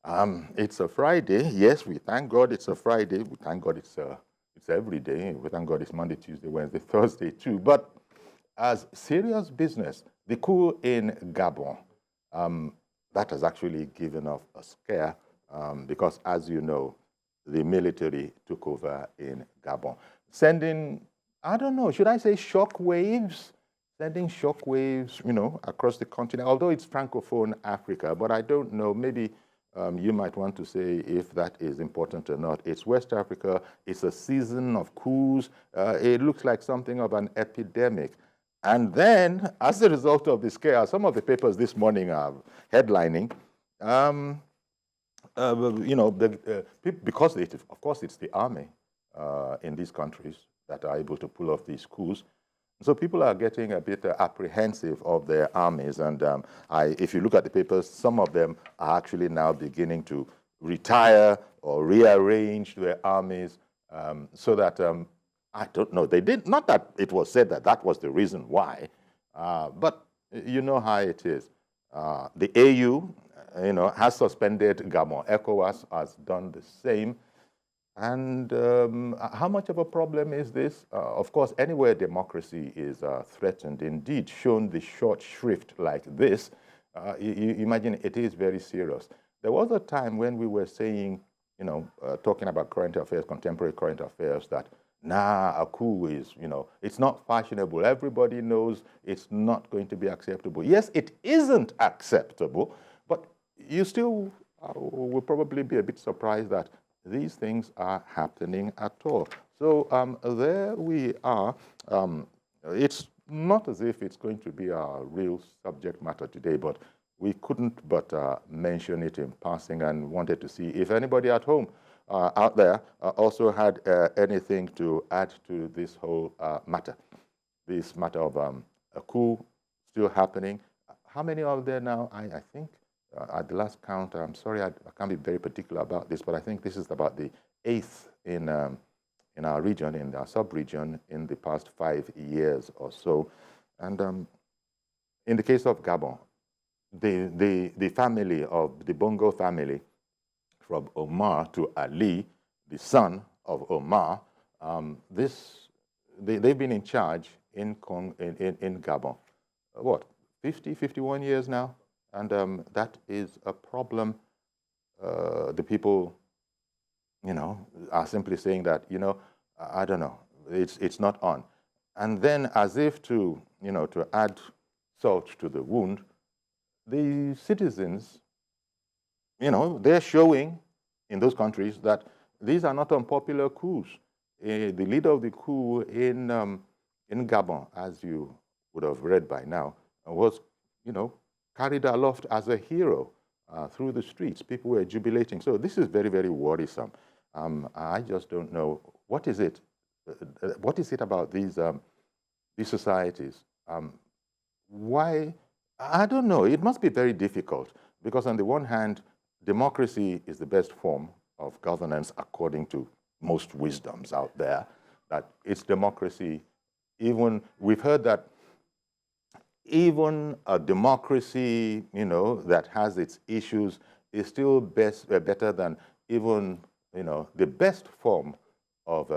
It's a Friday. Yes, we thank God it's a Friday. We thank God it's every day. We thank God it's Monday, Tuesday, Wednesday, Thursday too. But as serious business, the coup in Gabon, that has actually given us a scare because, as you know, the military took over in Gabon, sending, I don't know, should I say shock waves? Sending shock waves, you know, across the continent, although it's Francophone Africa, but I don't know, maybe you might want to say if that is important or not. It's West Africa. It's a season of coups. It looks like something of an epidemic. And then, as a result of this chaos, some of the papers this morning are headlining, you know, because of course it's the army in these countries that are able to pull off these coups. So people are getting a bit apprehensive of their armies, and if you look at the papers, some of them are actually now beginning to retire or rearrange their armies so that, I don't know, they did, not that it was said that that was the reason why, but you know how it is. The AU, you know, has suspended Gabon. ECOWAS has done the same. And how much of a problem is this? Of course, anywhere democracy is threatened, indeed, shown the short shrift like this, you imagine it is very serious. There was a time when we were saying, you know, talking about current affairs, contemporary current affairs, that, nah, a coup is, you know, it's not fashionable. Everybody knows it's not going to be acceptable. Yes, it isn't acceptable, but you still will probably be a bit surprised that these things are happening at all. So there we are. It's not as if it's going to be our real subject matter today, but we couldn't but mention it in passing and wanted to see if anybody at home out there also had anything to add to this whole matter. This matter of a coup still happening. How many are there now? I think at the last count, I'm sorry, I can't be very particular about this, but I think this is about the 8th in our region, in our sub-region, in the past 5 years or so. And in the case of Gabon, the family of the Bongo family, from Omar to Ali, the son of Omar, they've been in charge in Gabon, what, 50, 51 years now? And that is a problem. The people, you know, are simply saying that, you know, I don't know, it's not on. And then, as if to, you know, to add salt to the wound, the citizens, you know, they're showing in those countries that these are not unpopular coups. The leader of the coup in Gabon, as you would have read by now, was, you know, carried aloft as a hero through the streets. People were jubilating. So this is very, very worrisome. I just don't know, what is it? What is it about these societies? Why? I don't know. It must be very difficult because on the one hand, democracy is the best form of governance according to most wisdoms out there, that it's democracy. Even, we've heard that even a democracy, you know, that has its issues is still better than even, you know, the best form of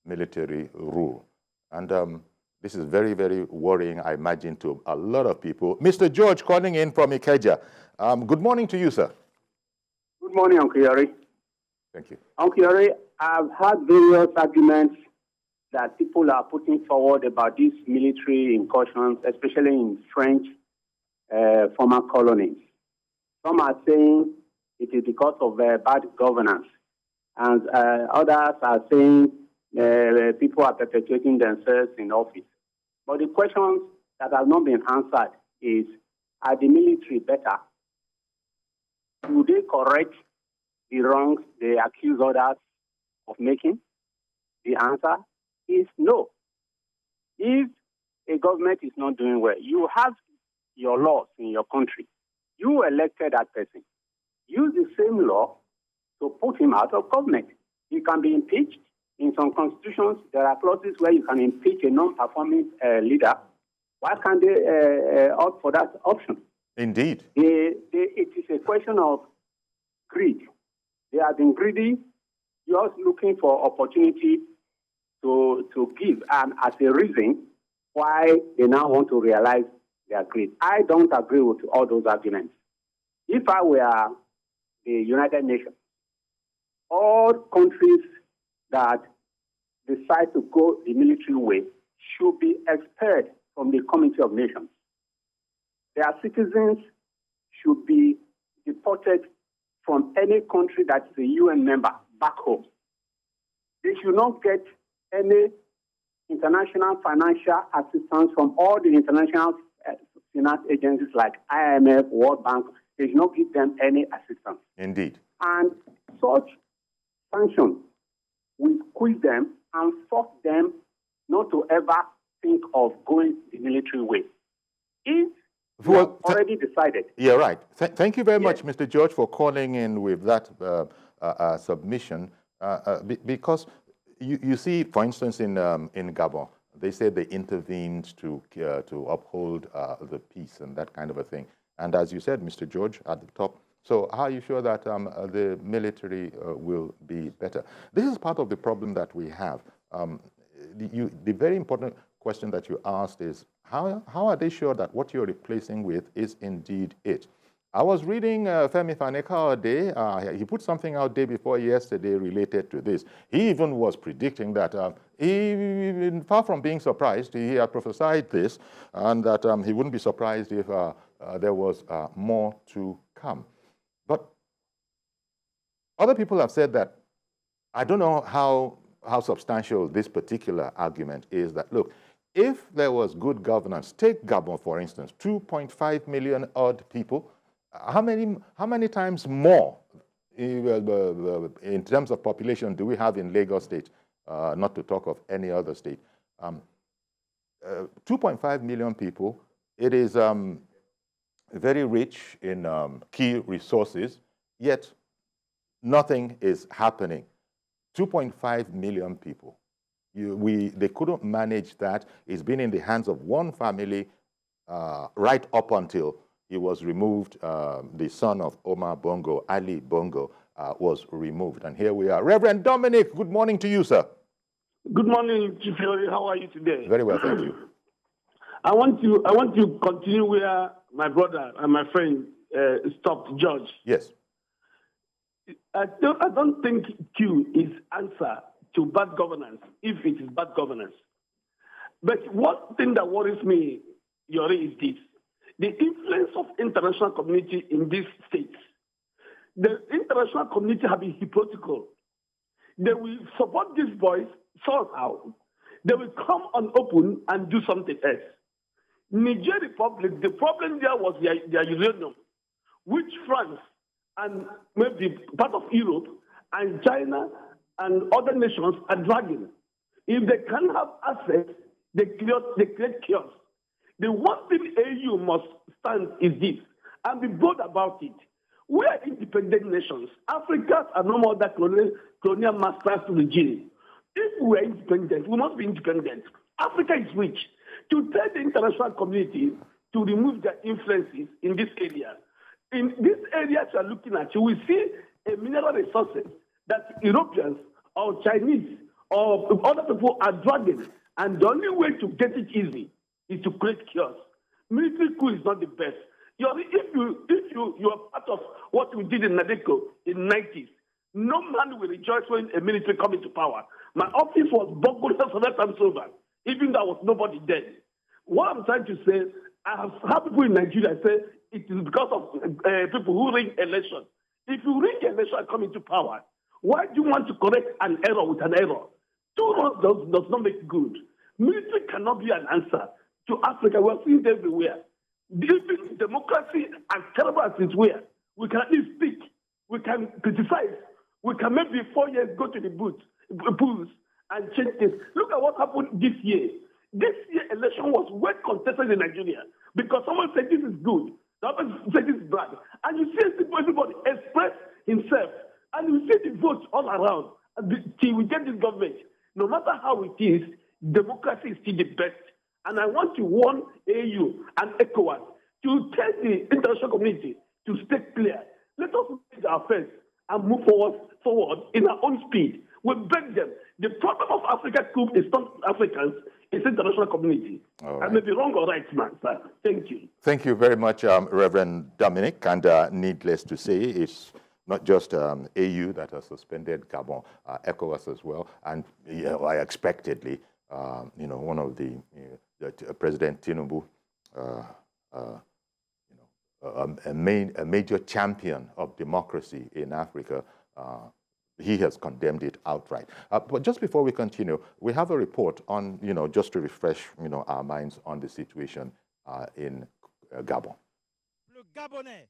military rule. And this is very, very worrying, I imagine, to a lot of people. Mr. George calling in from Ikeja. Good morning to you, sir. Good morning, Uncle Yori. Thank you. Uncle Yori, I've had various arguments that people are putting forward about these military incursions, especially in French former colonies. Some are saying it is because of bad governance, and others are saying people are perpetuating themselves in office. But the questions that have not been answered is, are the military better? Do they correct the wrongs they accuse others of making? The answer is no. If a government is not doing well, you have your laws in your country. You elected that person. Use the same law to put him out of government. He can be impeached. In some constitutions, there are clauses where you can impeach a non-performing leader. Why can't they opt for that option? Indeed. It is a question of, greed. They have been greedy, just looking for opportunity to give, and as a reason why they now want to realize their greed. I don't agree with all those arguments. If I were the United Nations, all countries that decide to go the military way should be expelled from the Committee of Nations. Their citizens should be deported from any country that is a UN member back home. They should not get any international financial assistance from all the international finance agencies like IMF, World Bank. They should not give them any assistance. Indeed. And such sanctions will squeeze them and force them not to ever think of going the military way. If you have already decided. Yeah, right. Thank you very much, Mr. George, for calling in with that submission. Because you see, for instance, in Gabon, they said they intervened to uphold the peace and that kind of a thing. And as you said, Mr. George, at the top, so how are you sure that the military will be better? This is part of the problem that we have. The very important question that you asked is, how are they sure that what you're replacing with is indeed it? I was reading Femi Faneka he put something out day before yesterday related to this. He even was predicting that, far from being surprised, he had prophesied this, and that he wouldn't be surprised if there was more to come. But other people have said that, I don't know how substantial this particular argument is, that, look, if there was good governance, take Gabon, for instance, 2.5 million odd people, how many times more in terms of population do we have in Lagos State, not to talk of any other state? 2.5 million people. It is very rich in key resources, yet nothing is happening. 2.5 million people. They couldn't manage that. It's been in the hands of one family right up until he was removed. The son of Omar Bongo, Ali Bongo, was removed. And here we are. Reverend Dominic, good morning to you, sir. Good morning, Chief Yori. How are you today? Very well, thank you. I want to continue where my brother and my friend stopped, George. Yes. I don't think Q is answer to bad governance, if it is bad governance. But one thing that worries me, Yori, is this. The influence of international community in these states. The international community have been hypocritical. They will support these boys somehow. They will come unopened and do something else. Niger Republic, the problem there was their uranium, which France and maybe part of Europe and China and other nations are dragging. If they can have access, they create chaos. The one thing AU must stand is this, and be bold about it. We are independent nations. Africans are no more that colonial masters regime. If we are independent, we must be independent. Africa is rich. To tell the international community to remove their influences in this area. In this area you are looking at, you will see a mineral resources that Europeans or Chinese or other people are dragging, and the only way to get it easy is to create chaos. Military coup is not the best. If you are part of what we did in Nadeko in the 90s, no man will rejoice when a military comes into power. My office was bungled for that time over, even though there was nobody dead. What I'm trying to say, I have had people in Nigeria say it is because of people who rig elections. If you rig election and come into power, why do you want to correct an error with an error? Two wrongs does not make good. Military cannot be an answer to Africa. We are seeing it everywhere. Even democracy, as terrible as it were, we can at least speak. We can criticize. We can maybe 4 years go to the polls and change this. Look at what happened this year. This year election was well contested in Nigeria because someone said this is good, the other said this is bad. And you see everybody express himself, and you see the votes all around till we get this government. No matter how it is, democracy is still the best. And I want to warn AU and ECOWAS to tell the international community to stay clear. Let us manage our affairs and move forward in our own speed. We beg them. The problem of Africa coup is not Africans, it's international community. Right. I may be wrong or right, man, sir. Thank you. Thank you very much, Reverend Dominic. And needless to say, it's not just AU that has suspended Gabon, ECOWAS as well. And I expectedly, one of the President Tinubu, a major champion of democracy in Africa, he has condemned it outright. But just before we continue, we have a report on, just to refresh, our minds on the situation in Gabon. Le Gabonais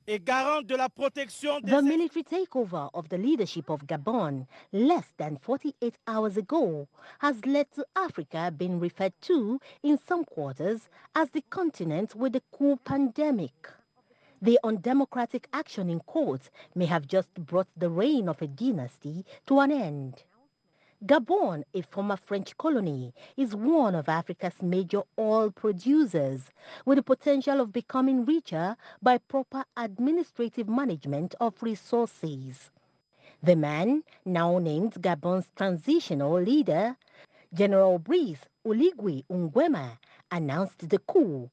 est garant de la protection des... The military takeover of the leadership of Gabon less than 48 hours ago has led to Africa being referred to in some quarters as the continent with the coup pandemic. The undemocratic action in court may have just brought the reign of a dynasty to an end. Gabon, a former French colony, is one of Africa's major oil producers, with the potential of becoming richer by proper administrative management of resources. The man, now named Gabon's transitional leader, General Brice Oligui Nguema, announced the coup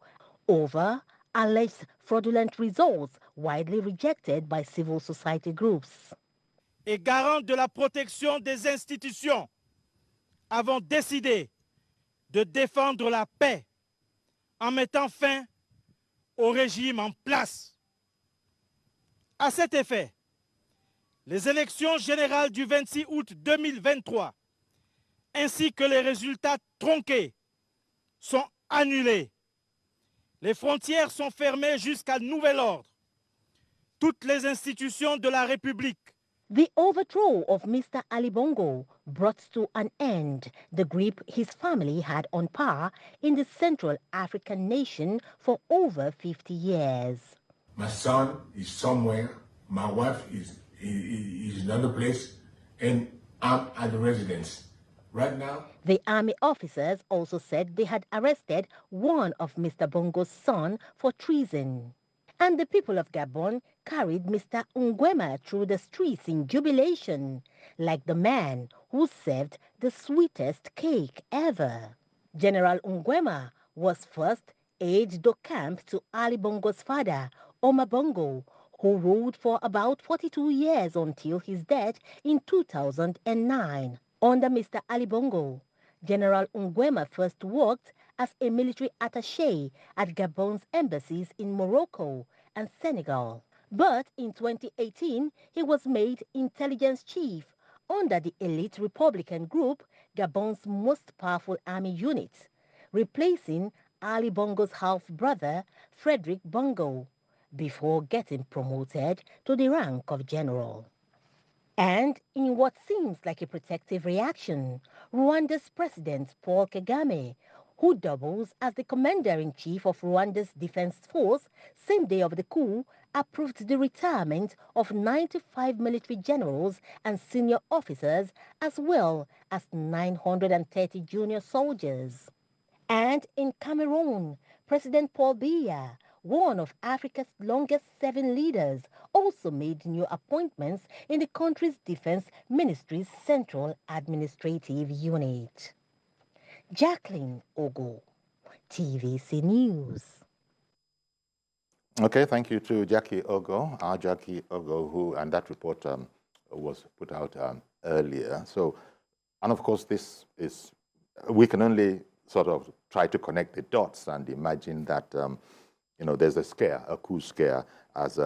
over alleged fraudulent results widely rejected by civil society groups. Et garant de la protection des institutions, avons décidé de défendre la paix en mettant fin au régime en place. À cet effet, les élections générales du 26 août 2023 ainsi que les résultats tronqués sont annulés. Les frontières sont fermées jusqu'à nouvel ordre. Toutes les institutions de la République. The overthrow of Mr. Ali Bongo brought to an end the grip his family had on power in the Central African nation for over 50 years. My son is somewhere, my wife is in another place, and I'm at the residence. Right now, the army officers also said they had arrested one of Mr. Bongo's son for treason. And the people of Gabon carried Mr. Nguema through the streets in jubilation, like the man who served the sweetest cake ever. General Nguema was first aide-de-camp to Ali Bongo's father, Omar Bongo, who ruled for about 42 years until his death in 2009. Under Mr. Ali Bongo, General Nguema first worked as a military attaché at Gabon's embassies in Morocco and Senegal. But in 2018, he was made intelligence chief under the elite Republican group, Gabon's most powerful army unit, replacing Ali Bongo's half-brother, Frederick Bongo, before getting promoted to the rank of general. And in what seems like a protective reaction, Rwanda's President Paul Kagame, who doubles as the commander-in-chief of Rwanda's defense force, same day of the coup, approved the retirement of 95 military generals and senior officers, as well as 930 junior soldiers. And in Cameroon, President Paul Biya, one of Africa's longest-serving leaders, also made new appointments in the country's defense ministry's central administrative unit. Jacqueline Ogo, TVC News. Okay, thank you to Jackie Ogo, and that report was put out earlier. So, and of course, this is, we can only sort of try to connect the dots and imagine that, there's a scare, a coup scare, as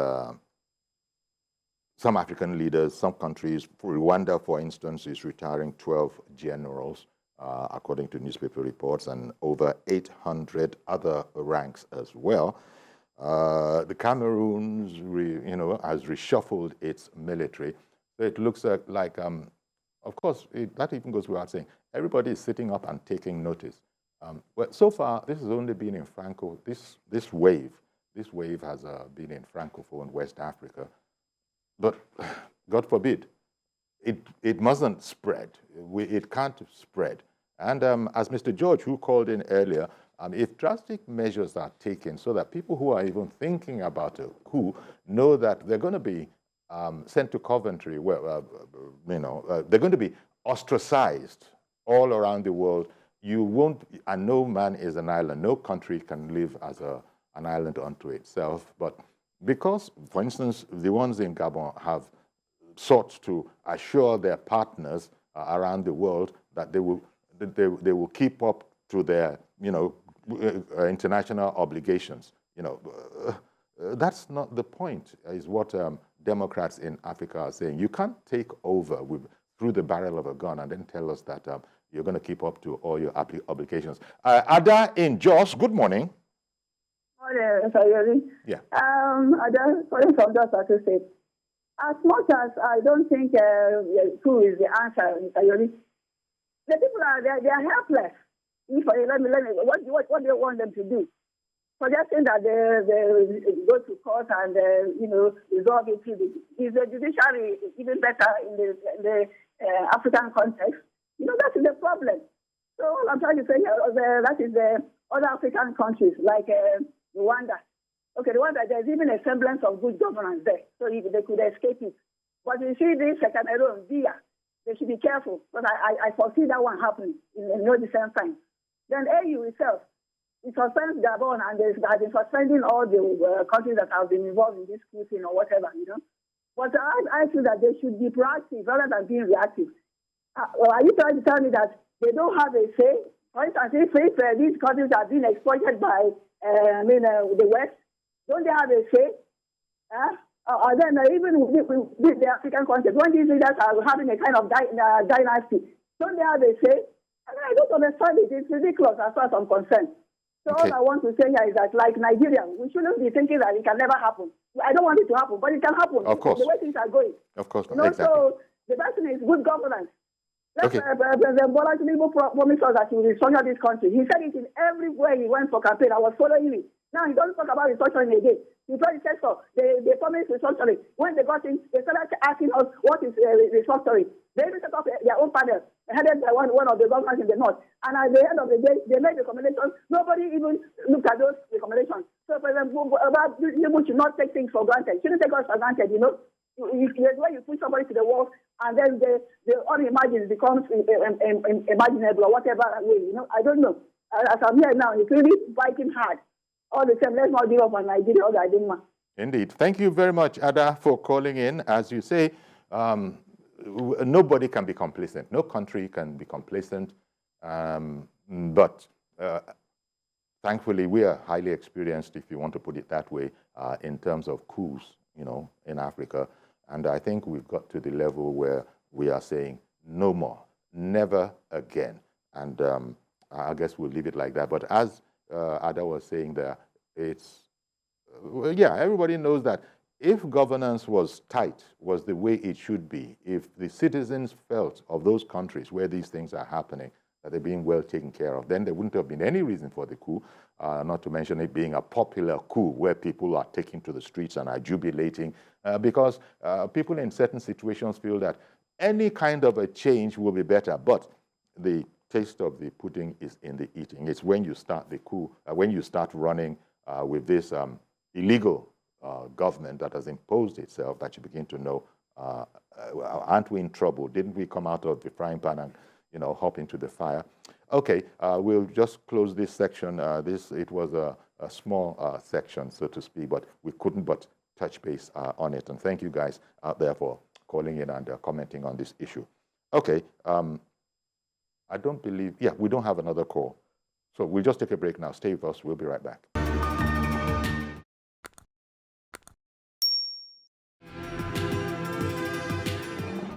some African leaders, some countries, Rwanda, for instance, is retiring 12 generals, according to newspaper reports, and over 800 other ranks as well. The Cameroon, has reshuffled its military. So it looks like of course, that even goes without saying, everybody is sitting up and taking notice. Well, so far, this has only been in Franco. This wave has been in Francophone West Africa. But God forbid, it mustn't spread. It can't spread. And as Mr. George, who called in earlier, if drastic measures are taken so that people who are even thinking about a coup know that they're going to be sent to Coventry, where, they're going to be ostracized all around the world, you won't, and no man is an island. No country can live as an island unto itself. But because, for instance, the ones in Gabon have sought to assure their partners around the world that they will keep up to their, international obligations. That's not the point, is what Democrats in Africa are saying. You can't take over through the barrel of a gun and then tell us that you're going to keep up to all your obligations. Ada in Jos, good morning. Morning, Sayori. Yeah. Ada, calling from Jos Associates. As much as I don't think coup is the answer, Sayori, the people they are helpless. Let me. What do you want them to do? Suggesting that they go to court and resolve it. Is the judiciary even better in the African context? That is the problem. So all I'm trying to say here, that is the other African countries like Rwanda. Okay, Rwanda, there's even a semblance of good governance there, so they could escape it. But you see this Cameroon, Dia, they should be careful, because I foresee that one happening in no distant time. Then AU itself, it suspends Gabon, and they have been suspending all the countries that have been involved in this coup thing or whatever, But I feel that they should be proactive rather than being reactive. Are you trying to tell me that they don't have a say? For instance, if these countries are being exploited by the West, don't they have a say? Or then even with the African countries, when these leaders are having a kind of dynasty, don't they have a say? I don't understand it. It's ridiculous as far as I'm concerned. So okay. All I want to say here is that, like Nigeria, we shouldn't be thinking that it can never happen. I don't want it to happen, but it can happen. Of course. The way things are going. Of course. Exactly. So the best thing is good governance. President Bola Tinubu promised us that he will restructure this country. He said it in everywhere he went for campaign. I was following him. Now he doesn't talk about restructuring again. He predecessor, they promised restructuring. When they got in, they started asking us what is restructuring. They even set up their own panel, headed by one of the governors in the north. And at the end of the day, they made recommendations. Nobody even looked at those recommendations. So President Tinubu should not take things for granted. Shouldn't take us for granted, When you push somebody to the wall, and then the unimagined becomes imaginable or whatever way, I don't know. As I'm here now, it's really fighting hard. All the same, let's not give up on Nigeria or Gabon. Indeed. Thank you very much, Ada, for calling in. As you say, nobody can be complacent. No country can be complacent. But thankfully, we are highly experienced, if you want to put it that way, in terms of coups, in Africa. And I think we've got to the level where we are saying no more, never again. And I guess we'll leave it like that. But as Ada was saying there, everybody knows that if governance was tight, was the way it should be, if the citizens felt of those countries where these things are happening, that they're being well taken care of, then there wouldn't have been any reason for the coup, not to mention it being a popular coup where people are taking to the streets and are jubilating, because people in certain situations feel that any kind of a change will be better, but the taste of the pudding is in the eating. It's when you start the coup, when you start running with this illegal government that has imposed itself, that you begin to know, aren't we in trouble? Didn't we come out of the frying pan and hop into the fire? Okay, we'll just close this section. It was a small section, so to speak, but we couldn't but touch base on it. And thank you guys out there for calling in and commenting on this issue. Okay, I don't believe, we don't have another call. So we'll just take a break now. Stay with us. We'll be right back.